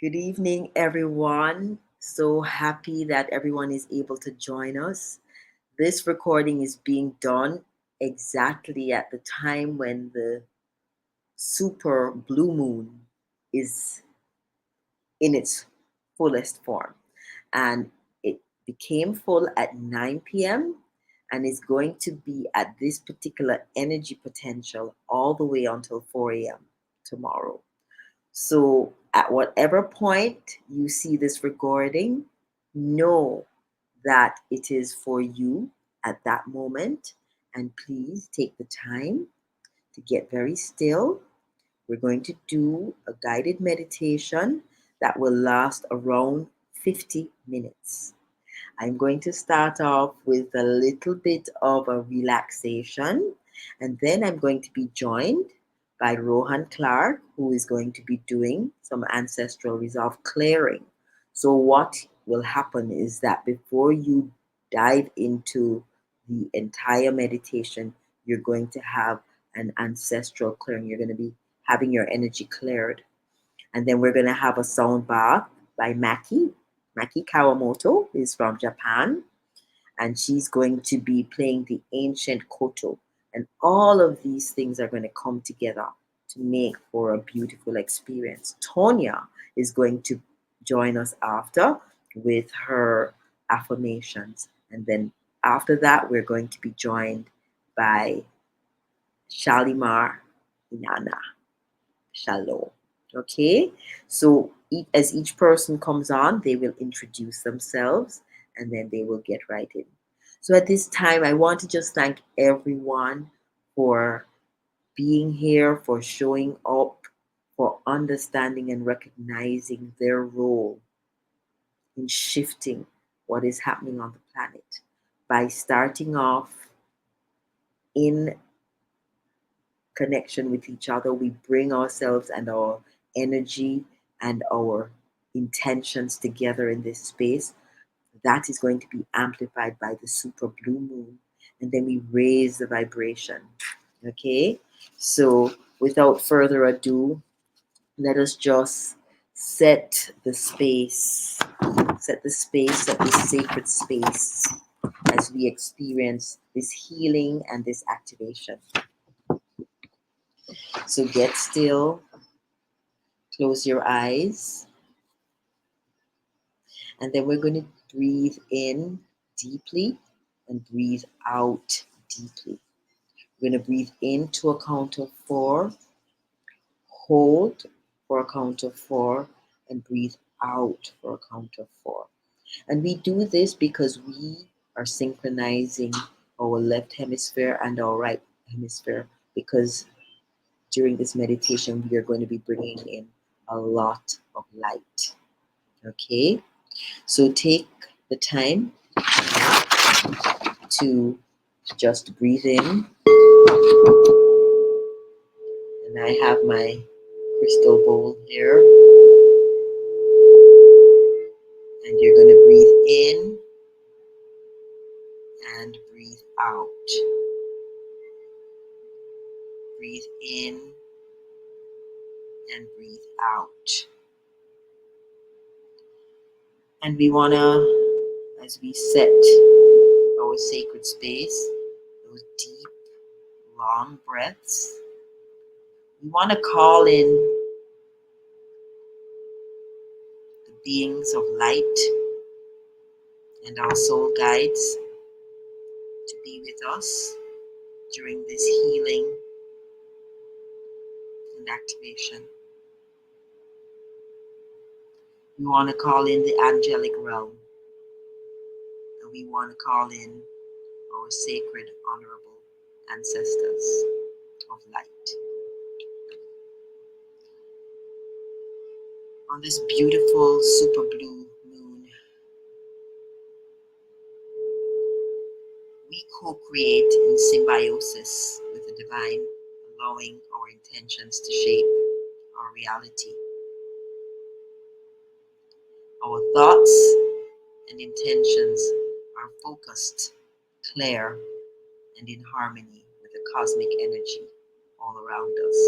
Good evening, everyone. So happy that everyone is able to join us. This recording is being done exactly at the time when the super blue moon is in its fullest form. And it became full at 9 p.m. and is going to be at this particular energy potential all the way until 4 a.m. tomorrow. So, at whatever point you see this recording, know that it is for you at that moment. And please take the time to get very still. We're going to do a guided meditation that will last around 50 minutes. I'm going to start off with a little bit of a relaxation, and then I'm going to be joined by Rohan Clarke, who is going to be doing some ancestral resolve clearing. So, what will happen is that before you dive into the entire meditation, you're going to have an ancestral clearing. You're going to be having your energy cleared. And then we're going to have a sound bath by Maki. Maki Kawamoto is from Japan, and she's going to be playing the ancient koto. And all of these things are going to come together to make for a beautiful experience. Tonya is going to join us after with her affirmations. And then after that, we're going to be joined by Shalimar Inana Shalom. Okay, so as each person comes on, they will introduce themselves and then they will get right in. So at this time, I want to just thank everyone for being here, for showing up, for understanding and recognizing their role in shifting what is happening on the planet by starting off in connection with each other. We bring ourselves and our energy and our intentions together in this space. That is going to be amplified by the super blue moon. And then we raise the vibration. Okay? So without further ado, let us just set the space, set this sacred space as we experience this healing and this activation. So get still, close your eyes, and then we're going to breathe in deeply and breathe out deeply. We're going to breathe in to a count of 4, hold for a count of 4, and breathe out for a count of 4. And we do this because we are synchronizing our left hemisphere and our right hemisphere, because during this meditation we are going to be bringing in a lot of light. Okay, so take the time to just breathe in, and I have my crystal bowl here, and you're going to breathe in and breathe out. Breathe in and breathe out. And we want to, as we set our sacred space, those deep, long breaths, we want to call in the beings of light and our soul guides to be with us during this healing and activation. We want to call in the angelic realm, and we want to call in our sacred, honorable ancestors of light. On this beautiful super blue moon, we co-create in symbiosis with the divine, allowing our intentions to shape our reality. Our thoughts and intentions are focused, clear, and in harmony with the cosmic energy all around us.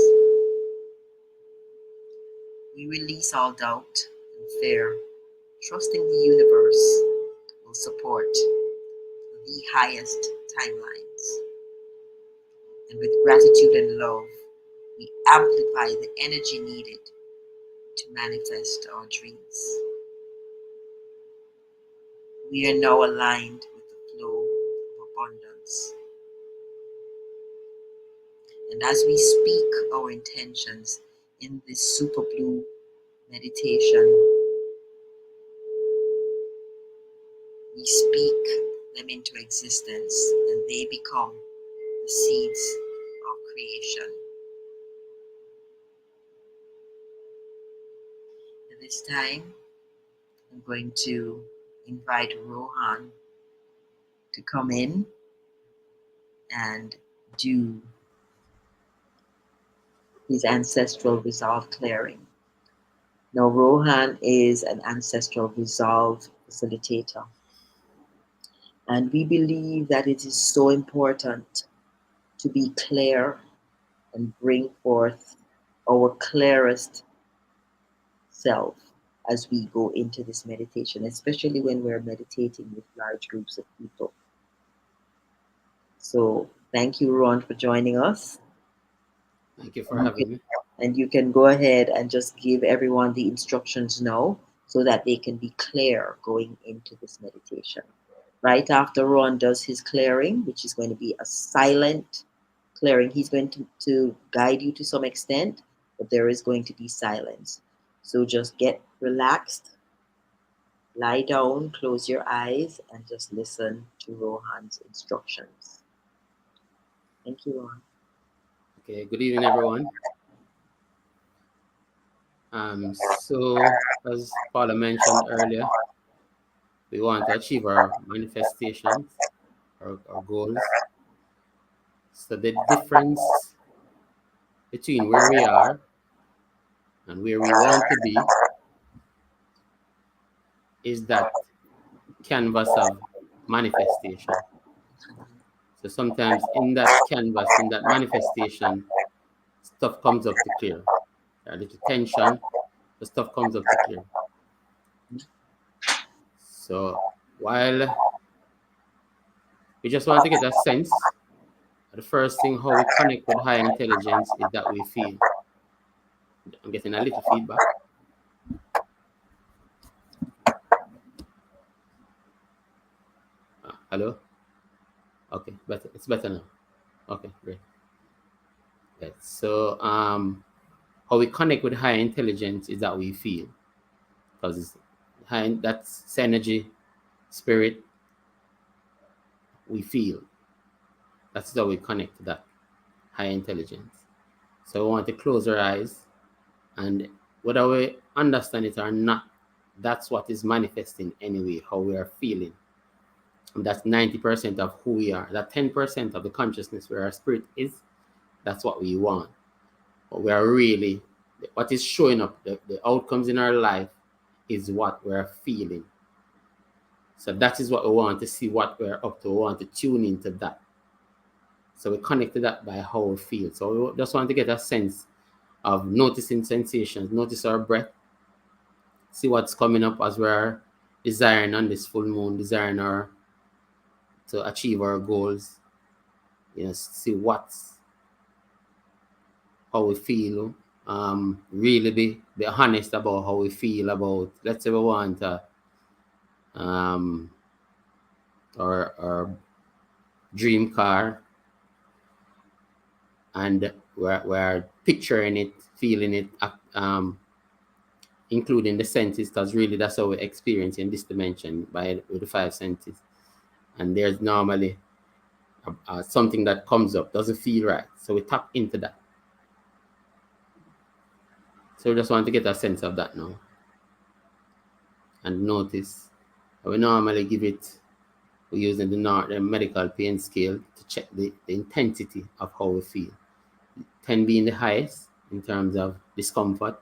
We release all doubt fair, trusting the universe will support the highest timelines. And with gratitude and love, we amplify the energy needed to manifest our dreams. We are now aligned with the flow of abundance. And as we speak our intentions in this super blue meditation, we speak them into existence and they become the seeds of creation. At this time, I'm going to invite Rohan to come in and do his ancestral resolve clearing. Now, Rohan is an ancestral resolve facilitator, and we believe that it is so important to be clear and bring forth our clearest self as we go into this meditation, especially when we're meditating with large groups of people. So thank you, Ron, for joining us. Thank you for having me. And you can go ahead and just give everyone the instructions now so that they can be clear going into this meditation. Right after Ron does his clearing, which is going to be a silent clearing, he's going to guide you to some extent, but there is going to be silence. So just get relaxed, lie down, close your eyes, and just listen to Rohan's instructions. Thank you, Rohan. Okay, good evening, everyone. So, as Paula mentioned earlier, we want to achieve our manifestations, our goals. So the difference between where we are and where we want to be is that canvas of manifestation. So sometimes in that canvas, in that manifestation, stuff comes up to clear. There are little tension, the stuff comes up to clear. So while we just want to get a sense, the first thing how we connect with higher intelligence is that we feel. I'm getting a little feedback. Hello? Okay, better. It's better now. Okay, great. Right. So how we connect with higher intelligence is that we feel. Because that's energy, spirit, we feel. That's how we connect to that higher intelligence. So we want to close our eyes, and whether we understand it or not, that's what is manifesting anyway, how we are feeling. And that's 90% of who we are. That 10% of the consciousness where our spirit is, that's what we want. But we are really, what is showing up, the outcomes in our life is what we're feeling. So that is what we want to see, what we're up to. We want to tune into that. So we connect to that by how we feel. So we just want to get a sense of noticing sensations, notice our breath, see what's coming up as we're desiring on this full moon, desiring to achieve our goals. See how we feel. Really be honest about how we feel about, let's say we want our dream car, and we're picturing it, feeling it, including the senses, because really that's how we experience in this dimension with the 5 senses. And there's normally something that comes up, doesn't feel right, so we tap into that. So we just want to get a sense of that now and notice. We normally give it, we're using the medical pain scale to check the intensity of how we feel. 10 being the highest in terms of discomfort,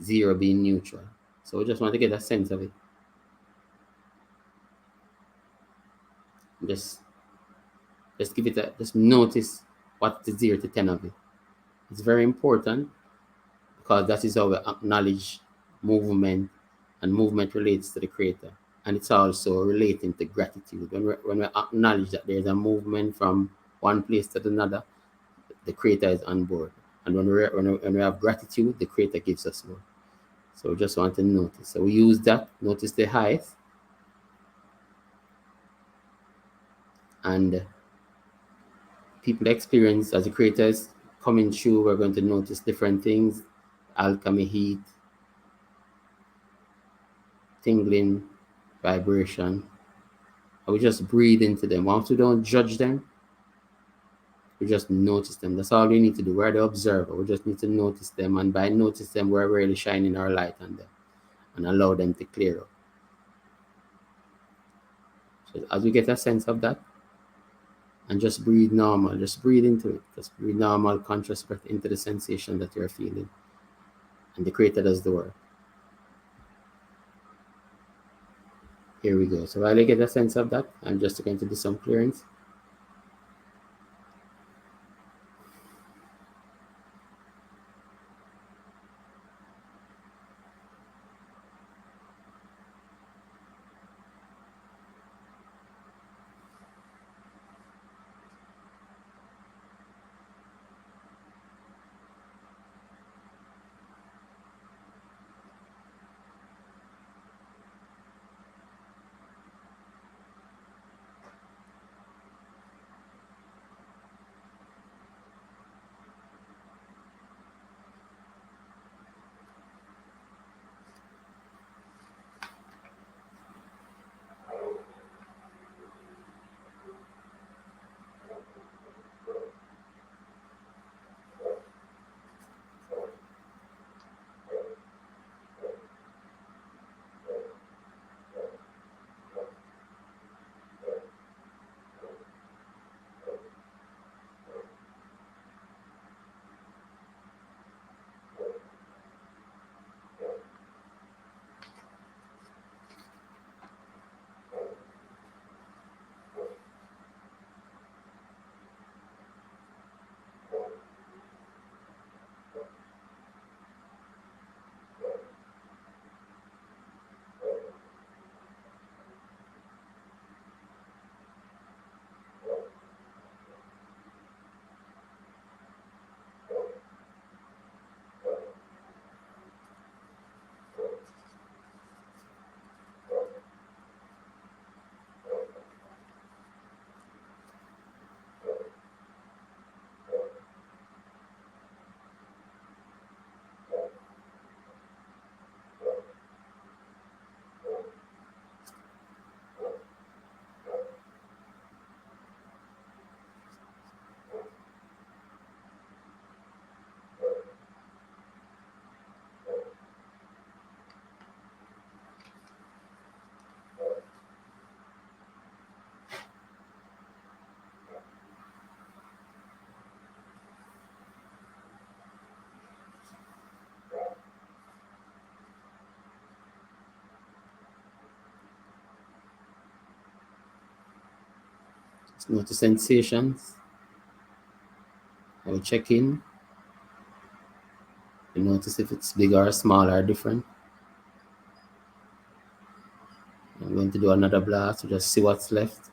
0 being neutral. So we just want to get a sense of it. Just give it just notice what the 0 to 10 of it. It's very important because that is how we acknowledge movement and movement relates to the creator. And it's also relating to gratitude. When we acknowledge that there's a movement from one place to another, the creator is on board. And when we have gratitude, the creator gives us more. So we just want to notice. So we use that, notice the highs, and people experience as the creators coming through, we're going to notice different things, alchemy, heat, tingling, vibration. And we just breathe into them. Once we don't judge them, we just notice them. That's all we need to do. We're the observer. We just need to notice them. And by notice them, we're really shining our light on them and allow them to clear up. So as we get a sense of that, and just breathe normal, just breathe into it. Just breathe normal, conscious breath into the sensation that you're feeling. And the creator does the work. Here we go. So while I get a sense of that, I'm just going to do some clearance. Just notice sensations. I will check in. You notice if it's big or small or different. I'm going to do another blast to just see what's left.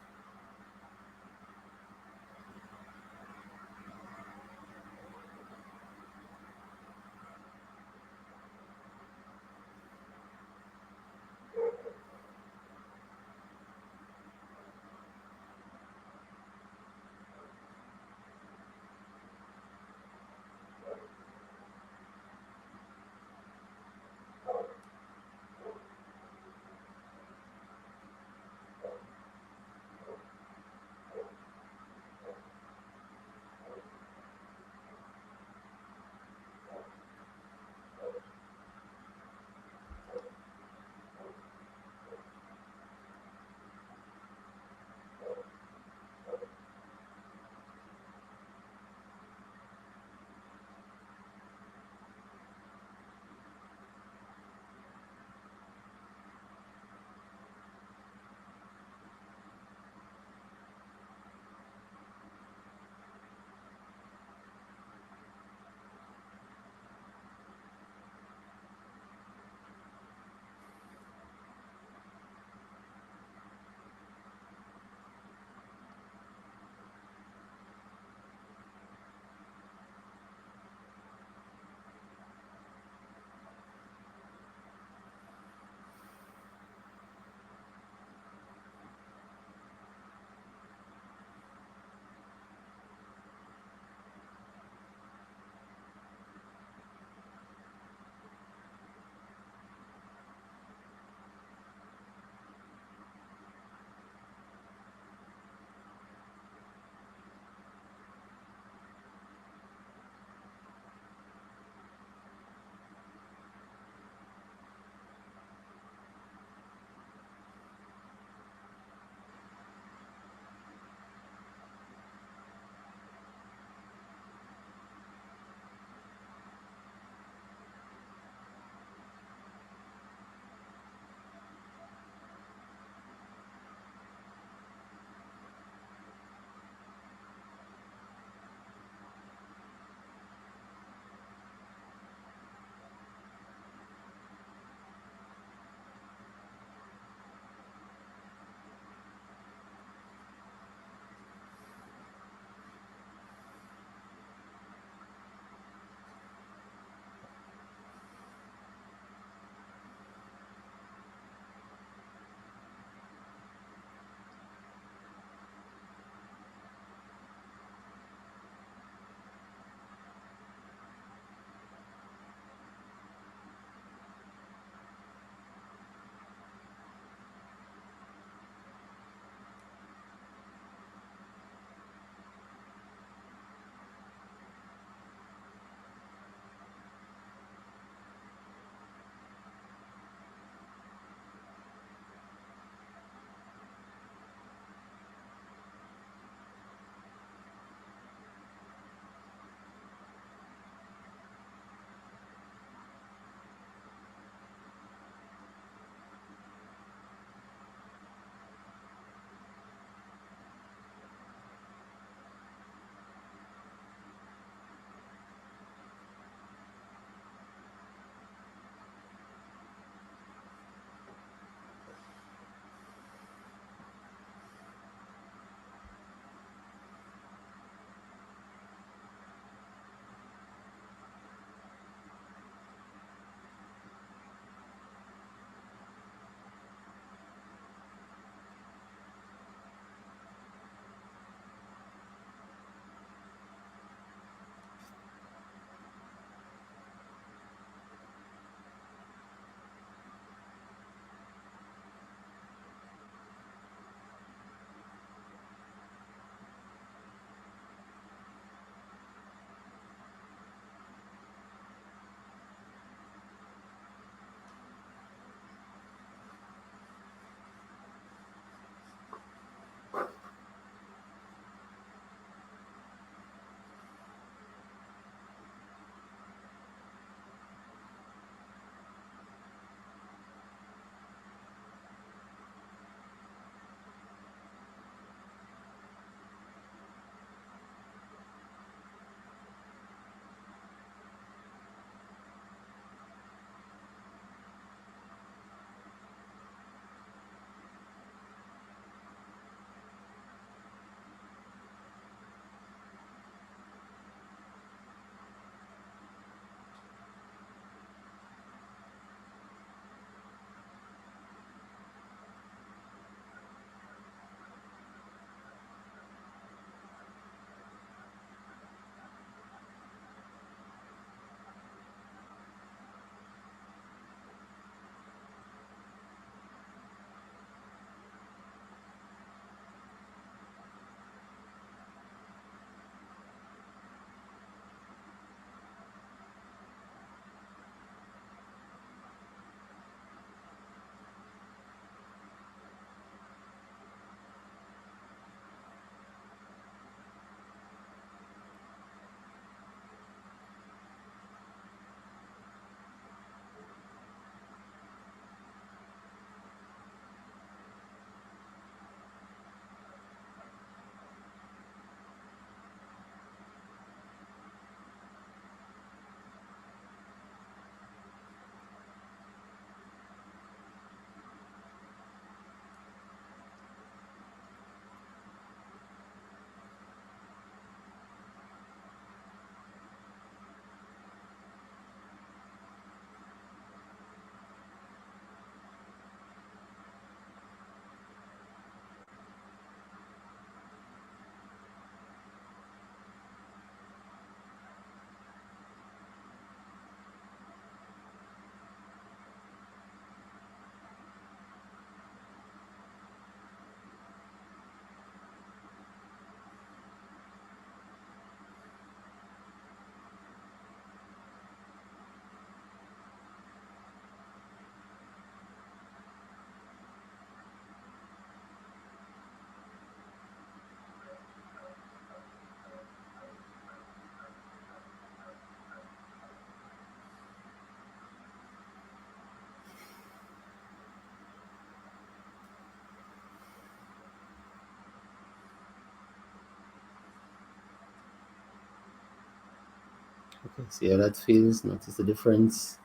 Okay, see how that feels. Notice the difference.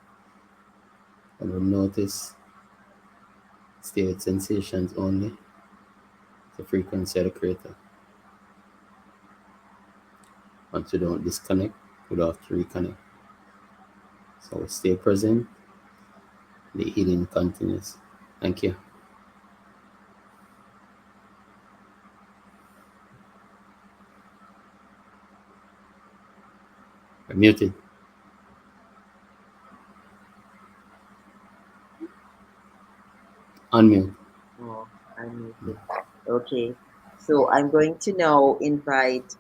And we'll notice, stay with sensations only. The frequency of the creator. Once you don't disconnect, you don't have to reconnect. So stay present. The healing continues. Thank you. You're muted. Unmute. Oh, I muted. Okay. So I'm going to now invite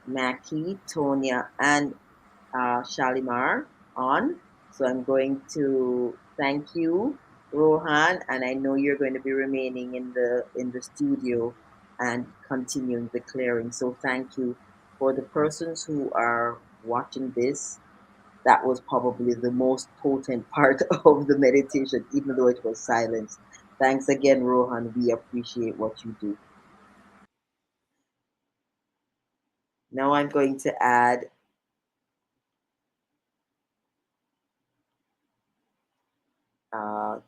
Maki, Tonya, and Shalimar on. So I'm going to thank you, Rohan, and I know you're going to be remaining in the studio and continuing the clearing. So thank you for the persons who are watching this. That was probably the most potent part of the meditation, even though it was silence. Thanks again, Rohan. We appreciate what you do. Now I'm going to add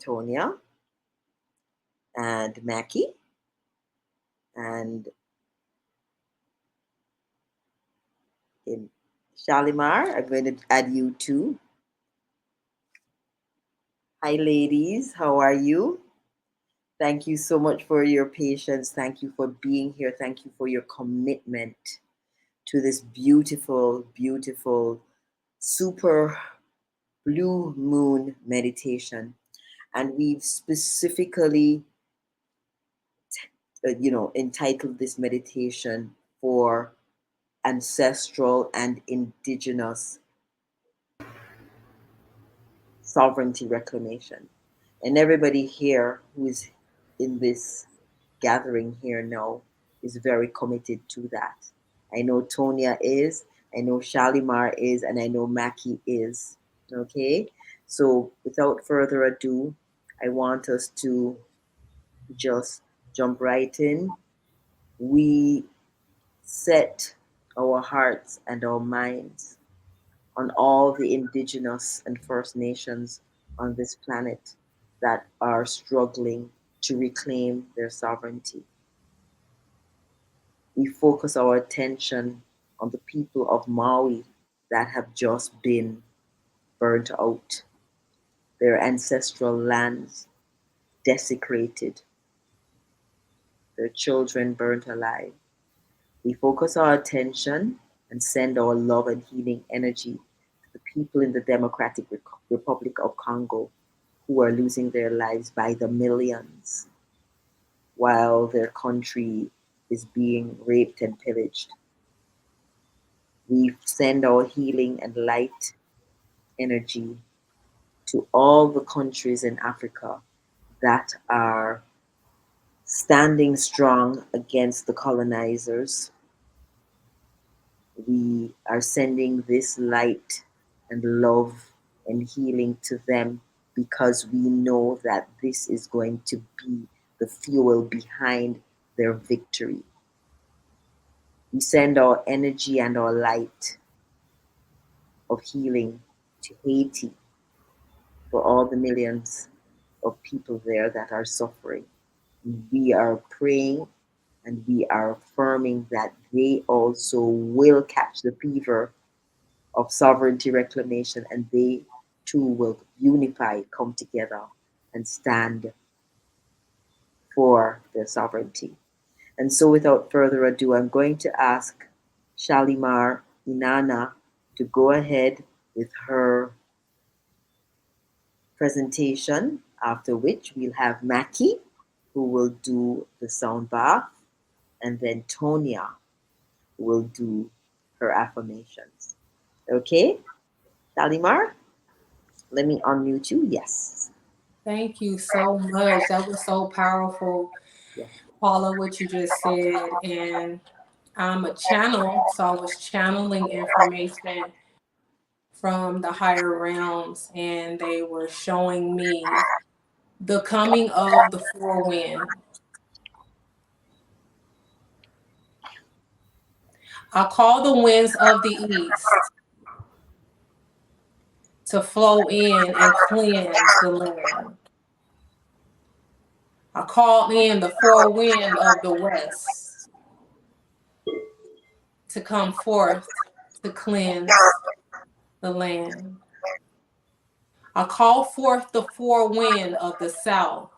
Tonya and Maki and in Shalimar. I'm going to add you too. Hi, ladies. How are you? Thank you so much for your patience. Thank you for being here. Thank you for your commitment to this beautiful, beautiful, super blue moon meditation. And we've specifically, entitled this meditation for ancestral and indigenous sovereignty reclamation. And everybody here who is in this gathering here now is very committed to that. I know Tonya is, I know Shalimar is, and I know Maki is. Okay? So without further ado, I want us to just jump right in. We set our hearts and our minds on all the indigenous and First Nations on this planet that are struggling to reclaim their sovereignty. We focus our attention on the people of Maui that have just been burnt out, their ancestral lands desecrated, their children burnt alive. We focus our attention and send our love and healing energy to the people in the Democratic Republic of Congo who are losing their lives by the millions while their country is being raped and pillaged. We send our healing and light energy to all the countries in Africa that are standing strong against the colonizers. We are sending this light and love and healing to them because we know that this is going to be the fuel behind their victory. We send our energy and our light of healing to Haiti for all the millions of people there that are suffering. We are praying and we are affirming that they also will catch the fever of sovereignty reclamation and they too will unify, come together, and stand for their sovereignty. And so, without further ado, I'm going to ask Shalimar Inana to go ahead with her presentation, after which we'll have Maki, who will do the sound bath, and then Tonya will do her affirmations. Okay, Shalimar, let me unmute you. Yes. Thank you so much. That was so powerful, Yeah. Paula, what you just said. And I'm a channel, so I was channeling information from the higher realms, and they were showing me the coming of the four wind. I call the winds of the east to flow in and cleanse the land. I call in the four wind of the west to come forth to cleanse the land. I call forth the four wind of the south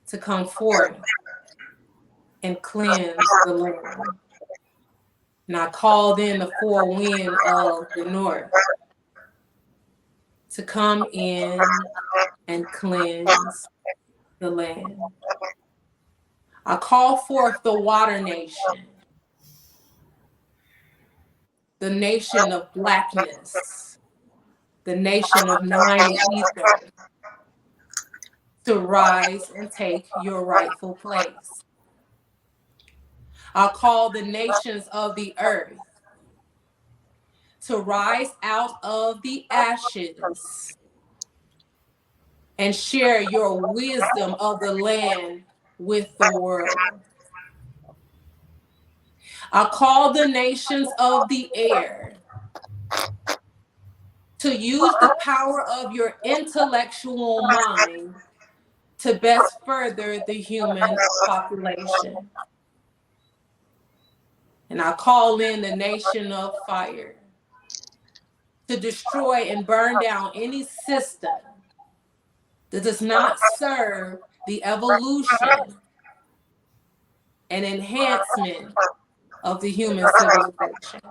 to come forth and cleanse the land. And I called in the four wind of the north to come in and cleanse the land. I call forth the water nation, the nation of blackness, the nation of nine ether, to rise and take your rightful place. I call the nations of the earth to rise out of the ashes and share your wisdom of the land with the world. I call the nations of the air to use the power of your intellectual mind to best further the human population. And I call in the nation of fire to destroy and burn down any system that does not serve the evolution and enhancement of the human civilization.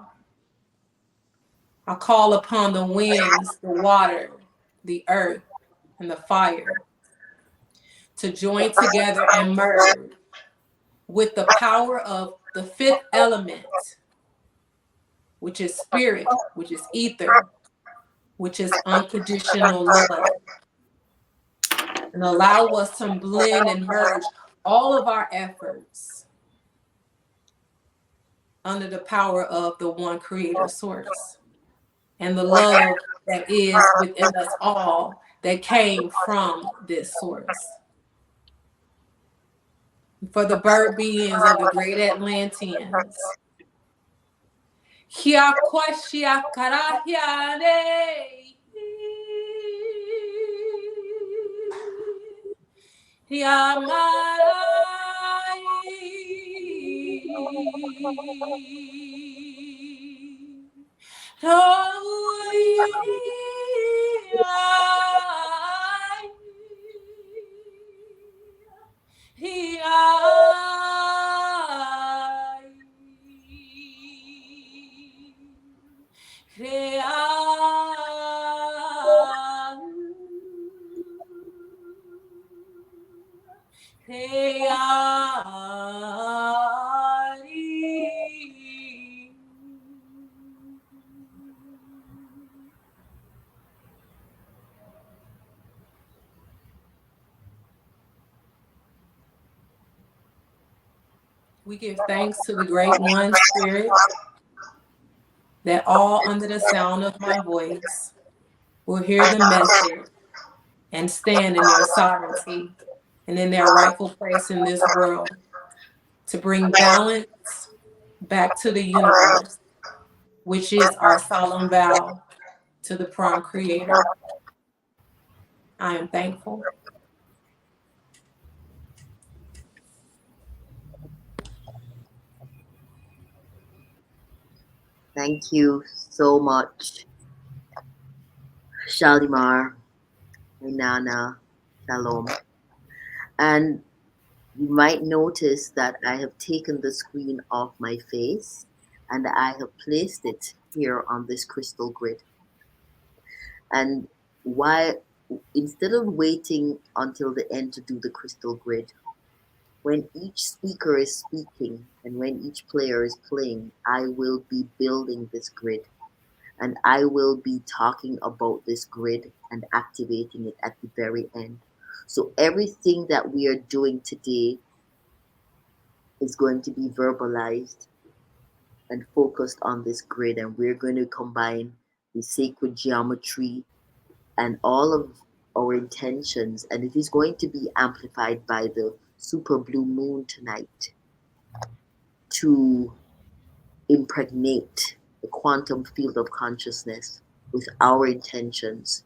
I call upon the winds, the water, the earth, and the fire to join together and merge with the power of the fifth element, which is spirit, which is ether, which is unconditional love, and allow us to blend and merge all of our efforts under the power of the one creator source and the love that is within us all that came from this source. For the bird beings of the great Atlanteans, we give thanks to the great one spirit that all under the sound of my voice will hear the message and stand in their sovereignty and in their rightful place in this world to bring balance back to the universe, which is our solemn vow to the prom creator. I am thankful. Thank you so much, Shalimar Inana Shalom. And you might notice that I have taken the screen off my face and I have placed it here on this crystal grid. And why, instead of waiting until the end to do the crystal grid, when each speaker is speaking and when each player is playing, I will be building this grid and I will be talking about this grid and activating it at the very end. So everything that we are doing today is going to be verbalized and focused on this grid, and we're going to combine the sacred geometry and all of our intentions, and it is going to be amplified by the super blue moon tonight to impregnate the quantum field of consciousness with our intentions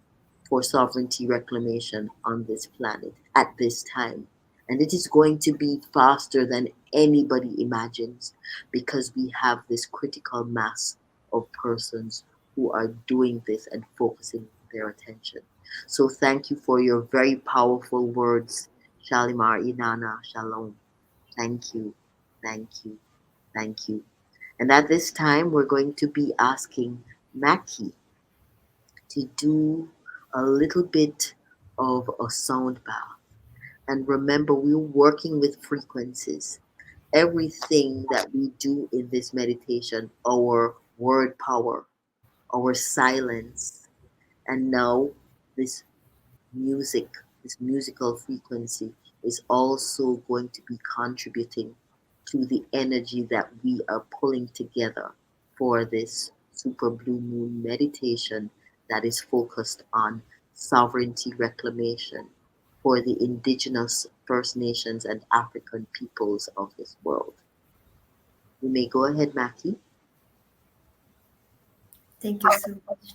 for sovereignty reclamation on this planet at this time. And it is going to be faster than anybody imagines because we have this critical mass of persons who are doing this and focusing their attention. So thank you for your very powerful words, Shalimar Inana Shalom. Thank you, thank you, thank you. And at this time, we're going to be asking Maki to do a little bit of a sound bath. And remember, we're working with frequencies. Everything that we do in this meditation, our word power, our silence, and now this music, this musical frequency is also going to be contributing to the energy that we are pulling together for this super blue moon meditation that is focused on sovereignty reclamation for the indigenous First Nations and African peoples of this world. You may go ahead, Maki. Thank you so much.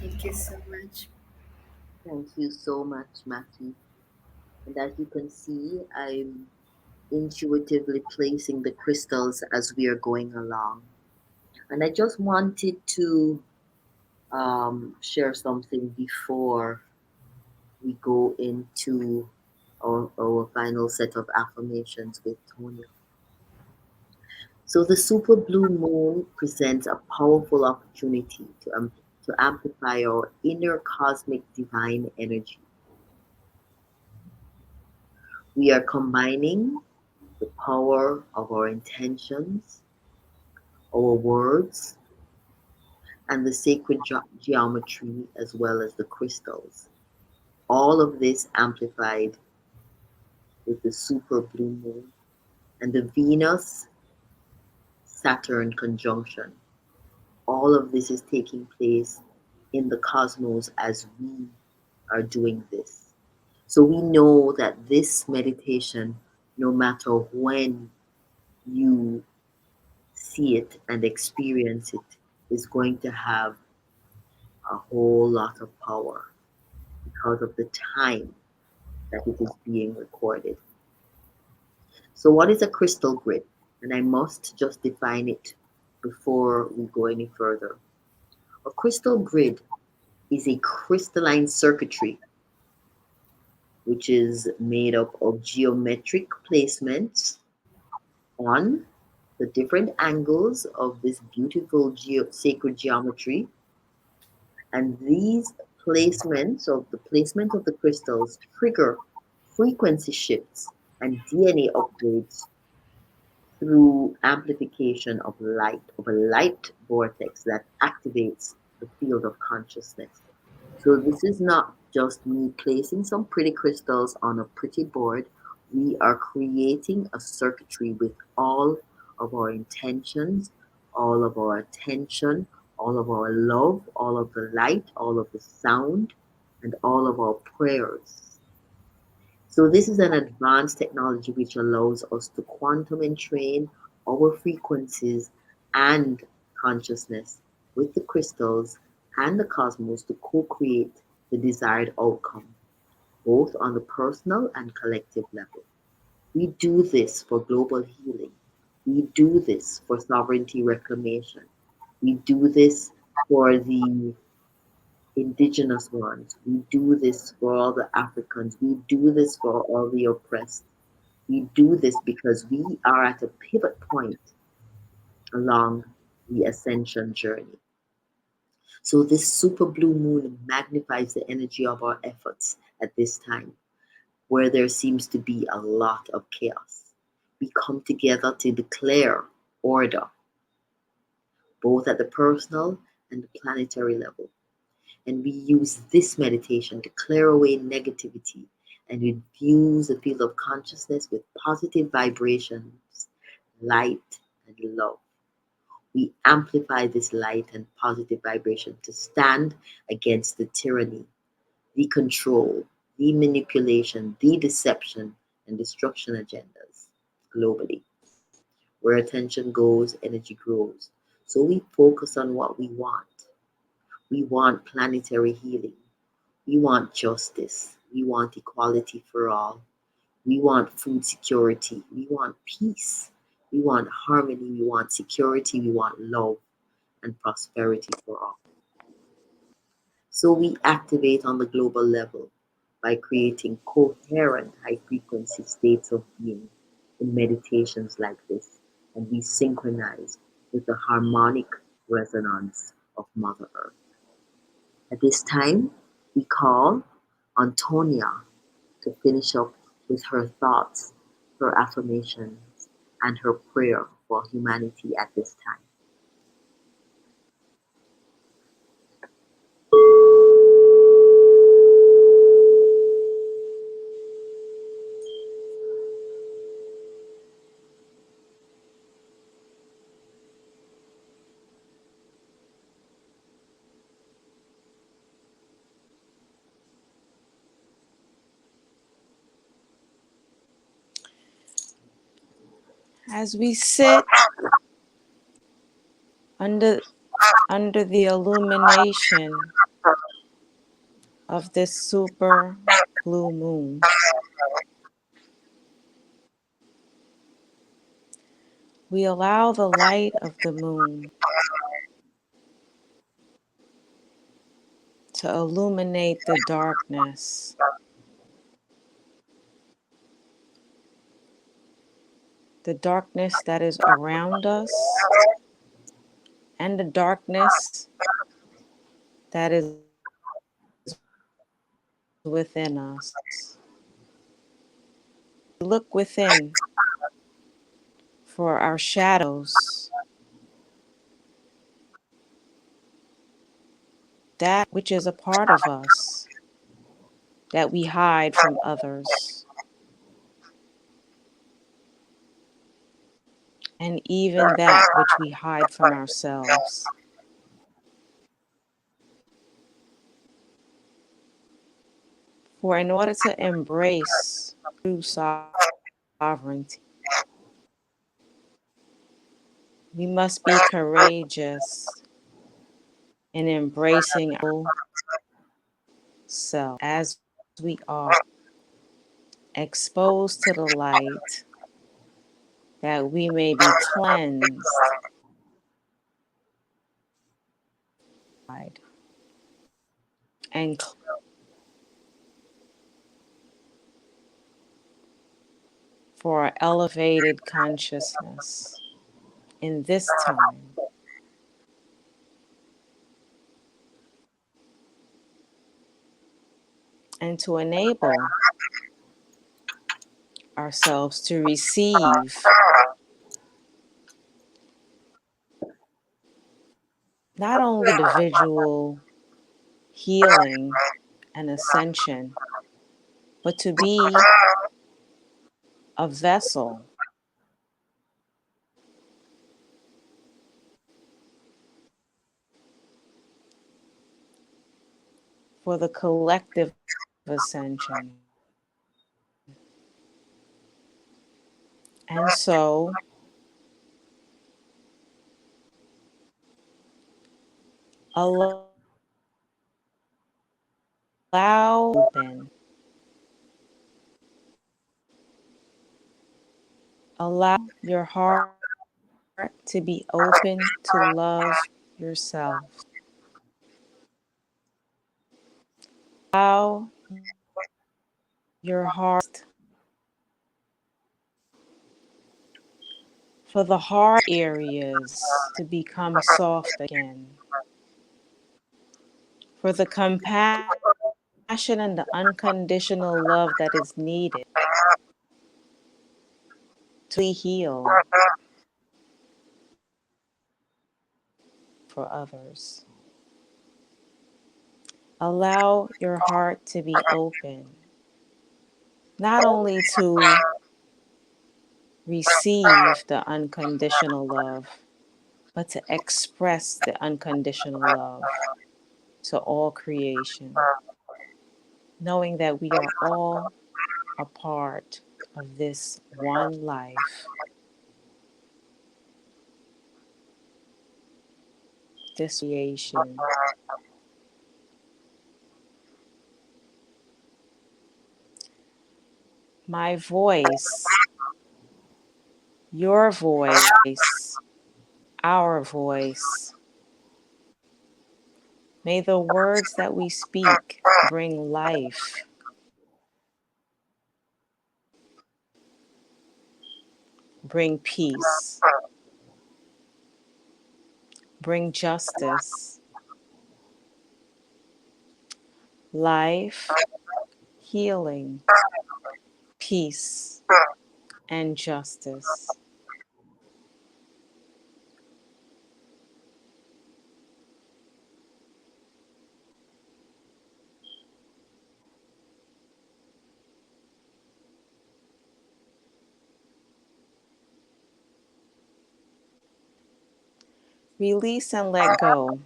Thank you so much. Thank you so much, Maki. And as you can see, I'm intuitively placing the crystals as we are going along. And I just wanted to share something before we go into our final set of affirmations with Tonya. So the super blue moon presents a powerful opportunity to amplify our inner cosmic divine energy. We are combining the power of our intentions, our words, and the sacred geometry as well as the crystals. All of this amplified with the super blue moon and the Venus Saturn conjunction. All of this is taking place in the cosmos as we are doing this. So we know that this meditation, no matter when you see it and experience it, is going to have a whole lot of power because of the time that it is being recorded. So, what is a crystal grid? And I must just define it before we go any further. A crystal grid is a crystalline circuitry which is made up of geometric placements on the different angles of this beautiful sacred geometry. And these placements of the placement of the crystals trigger frequency shifts and DNA upgrades through amplification of a light vortex that activates the field of consciousness. So this is not just me placing some pretty crystals on a pretty board. We are creating a circuitry with all of our intentions, all of our attention, all of our love, all of the light, all of the sound, and all of our prayers. So this is an advanced technology which allows us to quantum entrain our frequencies and consciousness with the crystals and the cosmos to co-create the desired outcome, both on the personal and collective level. We do this for global healing. We do this for sovereignty reclamation. We do this for the Indigenous ones. We do this for all the Africans. We do this for all the oppressed. We do this because we are at a pivot point along the ascension journey. So, this super blue moon magnifies the energy of our efforts at this time, where there seems to be a lot of chaos. We come together to declare order, both at the personal and the planetary level. And we use this meditation to clear away negativity and infuse the field of consciousness with positive vibrations, light, and love. We amplify this light and positive vibration to stand against the tyranny, the control, the manipulation, the deception, and destruction agendas globally. Where attention goes, energy grows. So we focus on what we want. We want planetary healing. We want justice. We want equality for all. We want food security. We want peace. We want harmony. We want security. We want love and prosperity for all. So we activate on the global level by creating coherent high frequency states of being in meditations like this. And we synchronize with the harmonic resonance of Mother Earth. At this time, we call on Tonya to finish up with her thoughts, her affirmations, and her prayer for humanity at this time. As we sit under the illumination of this super blue moon, we allow the light of the moon to illuminate the darkness, that is around us, and the darkness that is within us. Look within for our shadows, that which is a part of us that we hide from others, and even that which we hide from ourselves. For in order to embrace true sovereignty, we must be courageous in embracing our self as we are, exposed to the light, that we may be cleansed and for our elevated consciousness in this time, and to enable ourselves to receive not only individual healing and ascension, but to be a vessel for the collective ascension. And so, allow open, allow your heart to be open to love yourself. Allow your heart for the hard areas to become soft again, for the compassion and the unconditional love that is needed to heal for others. Allow your heart to be open, not only to receive the unconditional love, but to express the unconditional love to all creation, knowing that we are all a part of this one life, this creation. My voice, your voice, our voice. May the words that we speak bring life, bring peace, bring justice, life, healing, peace, and justice. Release and let go.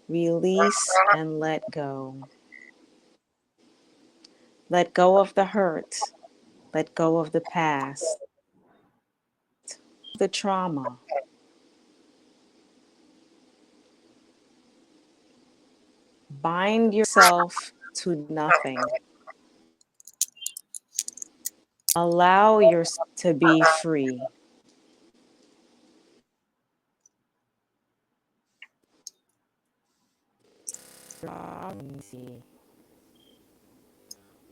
Release and let go. Let go of the hurt. Let go of the past, the trauma. Bind yourself to nothing. Allow yourself to be free. Call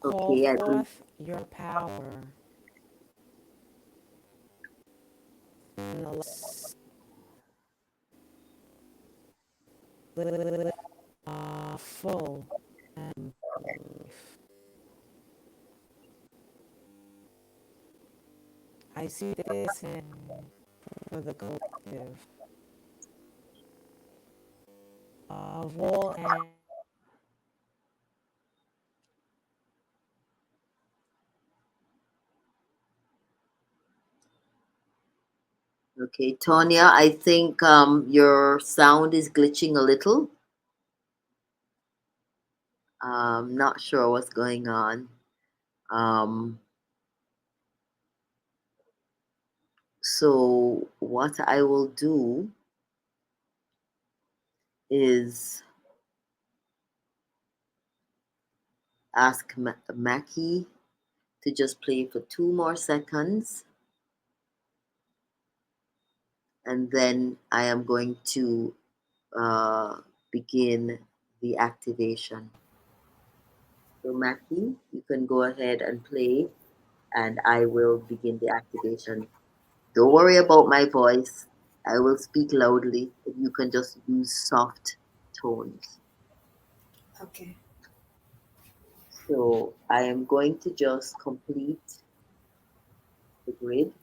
Okay, I believe. forth your power. Full and brief. I see this in for the collective of all and Okay, Tonya, I think your sound is glitching a little. Not sure what's going on. Um, so what I will do is ask Maki to just play for 2 more seconds, and then I am going to begin the activation. So Maki, you can go ahead and play, and I will begin the activation. Don't worry about my voice. I will speak loudly. If you can just use soft tones. Okay. So I am going to just complete the grid.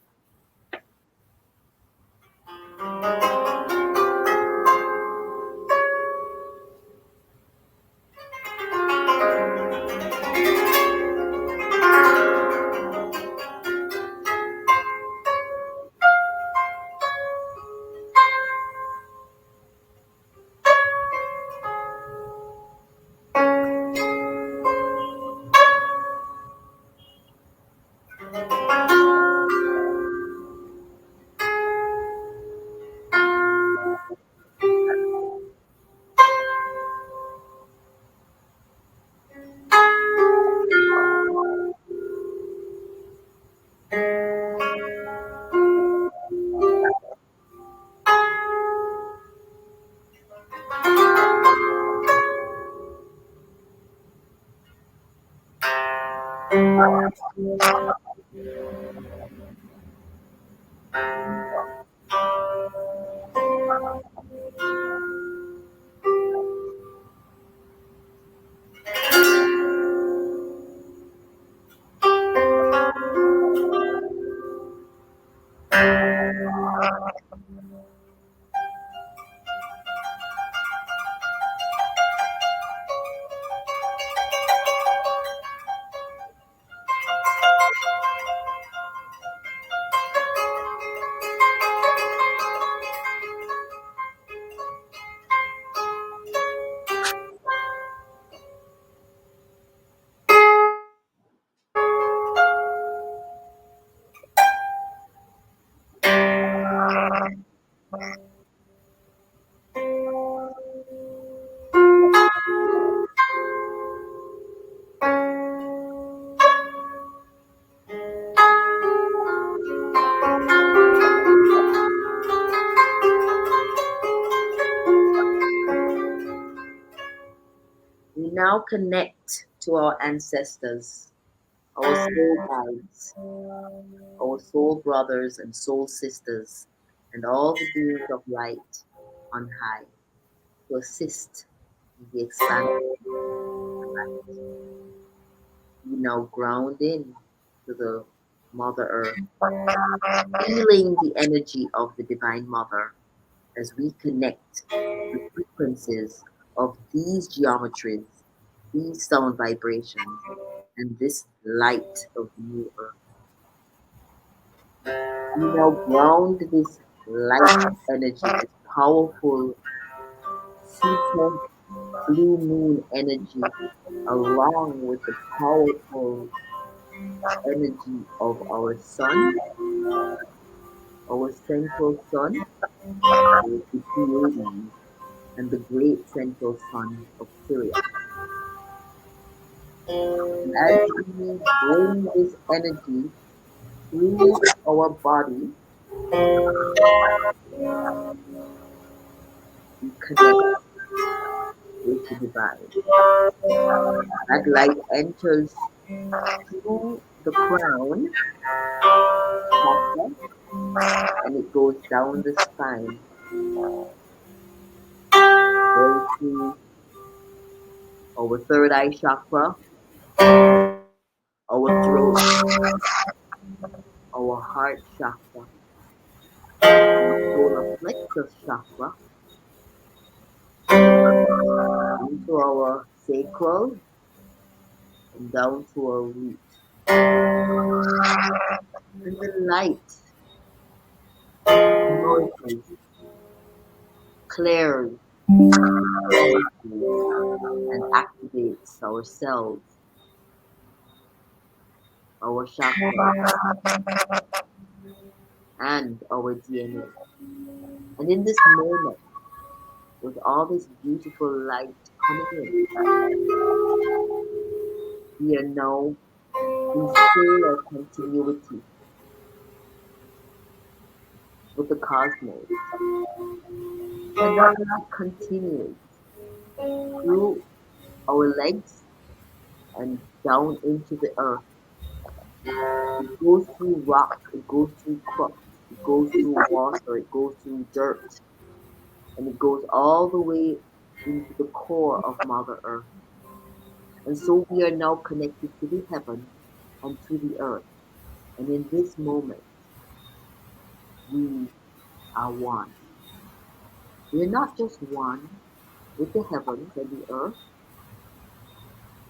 We now connect to our ancestors, our soul guides, our soul brothers and soul sisters, and all the beings of light on high to assist in the expansion. We now ground in to the Mother Earth, feeling the energy of the Divine Mother as we connect the frequencies of these geometries, these sound vibrations, and this light of the new earth. We now ground this light energy, this powerful super blue moon energy along with the powerful energy of our sun, our central sun, the Pleiades, and the great central sun of Sirius. And as we bring this energy through our body, we connect with the divine. That light enters through the crown chakra and it goes down the spine, goes through our third eye chakra, our throat, our heart chakra, our solar plexus chakra, into our sacral and down to our root. And the light nourishes, clears, cleanses, and activates our cells, our chakras, and our DNA. And in this moment, with all this beautiful light coming in, we are now in solar continuity with the cosmos. And that light continues through our legs and down into the earth. It goes through rock, it goes through crust, it goes through water, it goes through dirt, and it goes all the way into the core of Mother Earth. And so we are now connected to the heaven and to the earth. And in this moment, we are one. We are not just one with the heavens and the earth,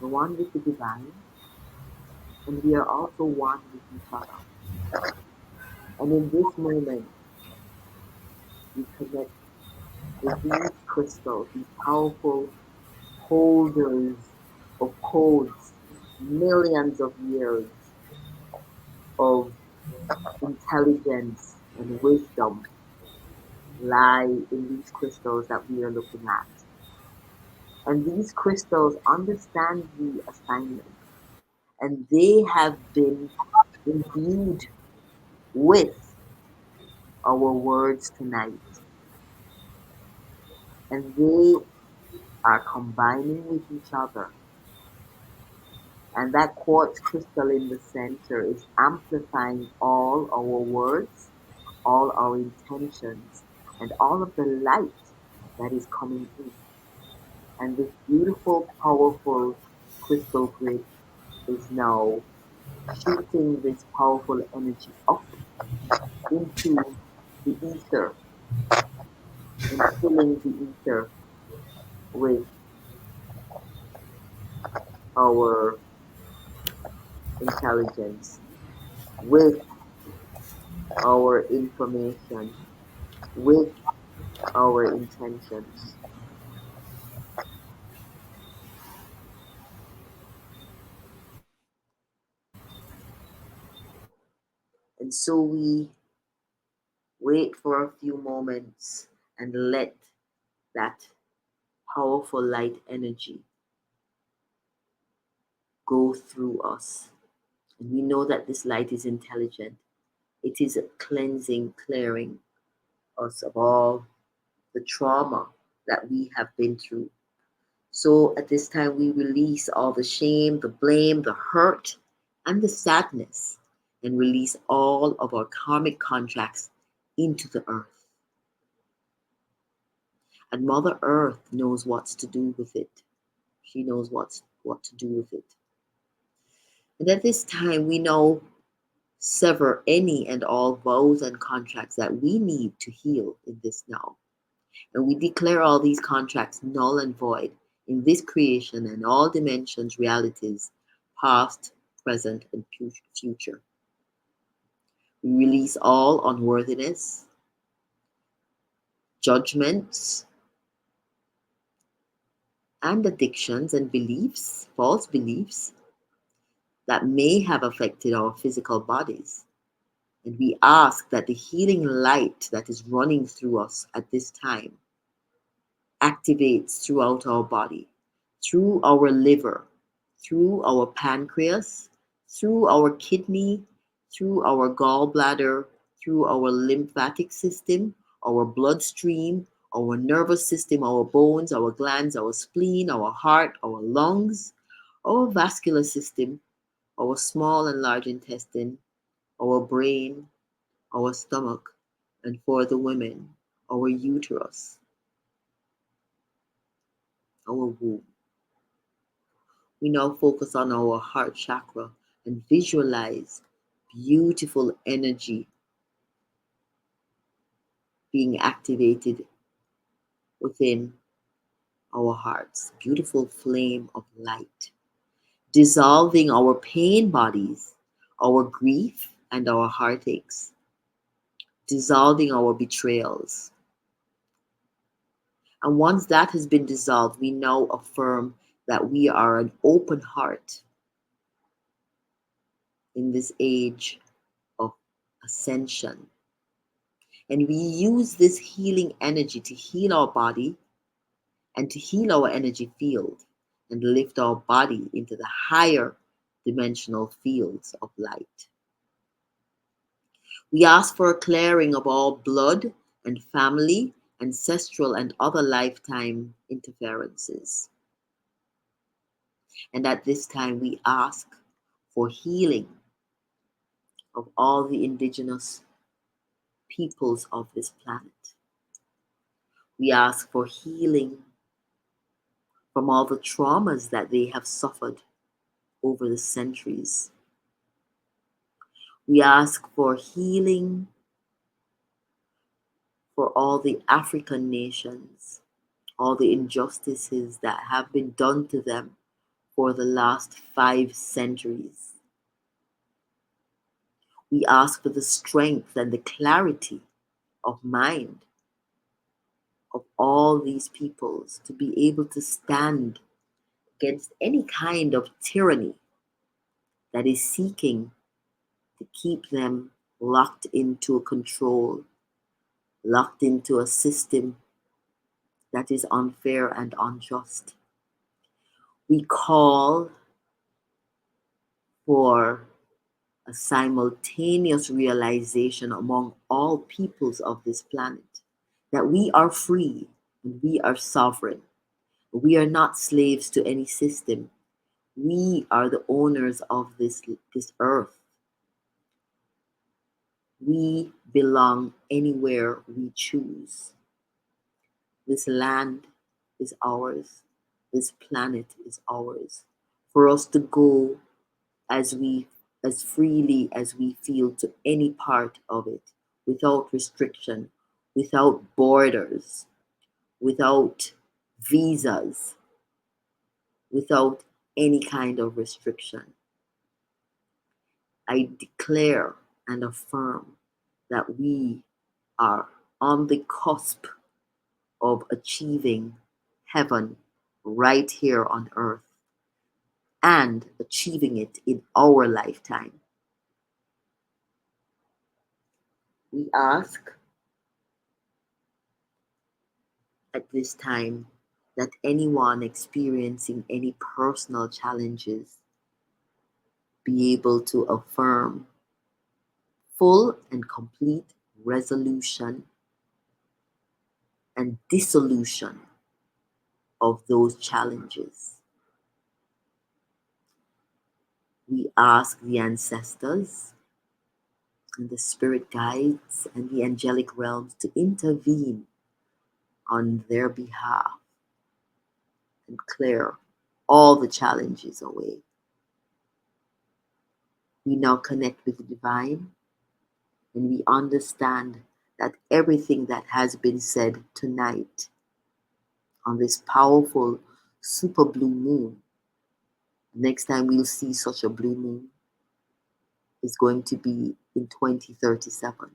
we're one with the divine, and we are also one with each other. And in this moment, we connect with these crystals, these powerful holders of codes, millions of years of intelligence and wisdom lie in these crystals that we are looking at. And these crystals understand the assignment, and they have been imbued with our words tonight. And they are combining with each other. And that quartz crystal in the center is amplifying all our words, all our intentions, and all of the light that is coming in. And this beautiful, powerful crystal grid is now shooting this powerful energy up into the ether and filling the ether with our intelligence, with our information, with our intentions. And so we wait for a few moments and let that powerful light energy go through us. And we know that this light is intelligent. It is cleansing, clearing us of all the trauma that we have been through. So at this time, we release all the shame, the blame, the hurt, and the sadness, and release all of our karmic contracts into the earth. And Mother Earth knows what to do with it. She knows what to do with it. And at this time, we now sever any and all vows and contracts that we need to heal in this now. And we declare all these contracts null and void in this creation and all dimensions, realities, past, present, and future. We release all unworthiness, judgments, and addictions and beliefs, false beliefs that may have affected our physical bodies. And we ask that the healing light that is running through us at this time activates throughout our body, through our liver, through our pancreas, through our kidney, through our gallbladder, through our lymphatic system, our bloodstream, our nervous system, our bones, our glands, our spleen, our heart, our lungs, our vascular system, our small and large intestine, our brain, our stomach, and for the women, our uterus, our womb. We now focus on our heart chakra and visualize beautiful energy being activated within our hearts. Beautiful flame of light, dissolving our pain bodies, our grief and our heartaches, dissolving our betrayals. And once that has been dissolved, we now affirm that we are an open heart in this age of ascension. And we use this healing energy to heal our body and to heal our energy field and lift our body into the higher dimensional fields of light. We ask for a clearing of all blood and family, ancestral, and other lifetime interferences. And at this time, we ask for healing of all the indigenous peoples of this planet. We ask for healing from all the traumas that they have suffered over the centuries. We ask for healing for all the African nations, all the injustices that have been done to them for the last 5 centuries. We ask for the strength and the clarity of mind of all these peoples to be able to stand against any kind of tyranny that is seeking to keep them locked into a control, locked into a system that is unfair and unjust. We call for a simultaneous realization among all peoples of this planet that we are free and we are sovereign. We are not slaves to any system. We are the owners of this earth. We belong anywhere we choose. This land is ours. This planet is ours. For us to go as freely as we feel to any part of it, without restriction, without borders, without visas, without any kind of restriction. I declare and affirm that we are on the cusp of achieving heaven right here on earth and achieving it in our lifetime. We ask at this time that anyone experiencing any personal challenges be able to affirm full and complete resolution and dissolution of those challenges. We ask the ancestors and the spirit guides and the angelic realms to intervene on their behalf and clear all the challenges away. We now connect with the divine and we understand that everything that has been said tonight on this powerful super blue moon, next time we'll see such a blue moon is going to be in 2037.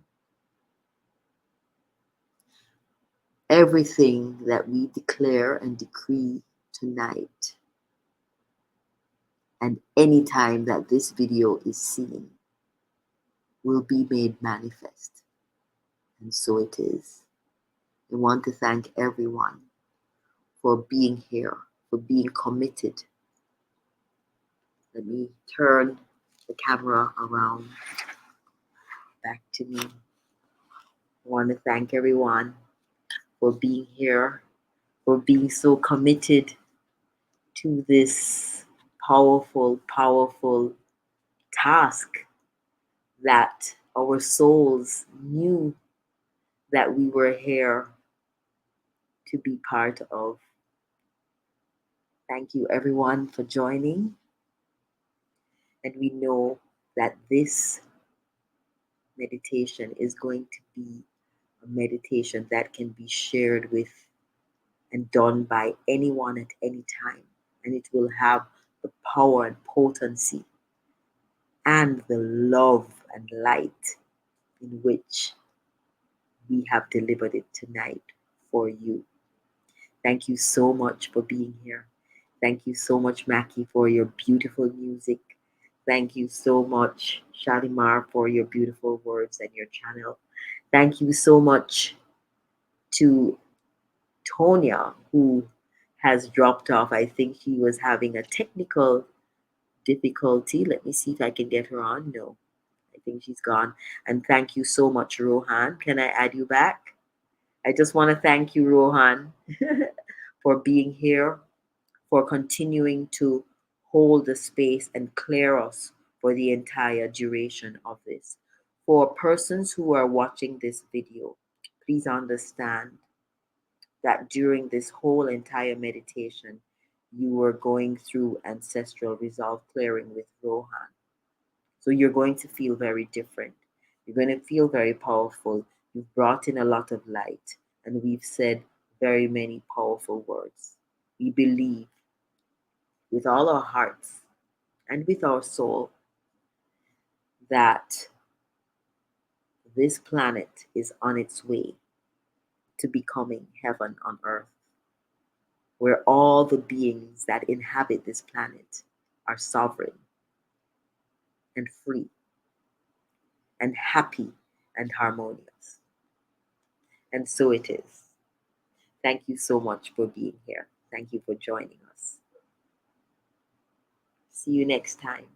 Everything that we declare and decree tonight and any time that this video is seen will be made manifest. And so it is. I want to thank everyone for being here, for being committed. Let me turn the camera around back to me. I want to thank everyone for being here, for being so committed to this powerful, powerful task that our souls knew that we were here to be part of. Thank you, everyone, for joining. And we know that this meditation is going to be a meditation that can be shared with and done by anyone at any time. And it will have the power and potency and the love and light in which we have delivered it tonight for you. Thank you so much for being here. Thank you so much, Maki, for your beautiful music. Thank you so much, Shalimar, for your beautiful words and your channel. Thank you so much to Tonya, who has dropped off. I think she was having a technical difficulty. Let me see if I can get her on. No, I think she's gone. And thank you so much, Rohan. Can I add you back? I just want to thank you, Rohan, for being here, for continuing to hold the space and clear us for the entire duration of this. For persons who are watching this video, please understand that during this whole entire meditation, you were going through ancestral resolve clearing with Rohan. So you're going to feel very different. You're going to feel very powerful. You've brought in a lot of light, and we've said very many powerful words. We believe with all our hearts and with our soul that this planet is on its way to becoming heaven on earth, where all the beings that inhabit this planet are sovereign and free and happy and harmonious. And so it is. Thank you so much for being here. Thank you for joining us. See you next time.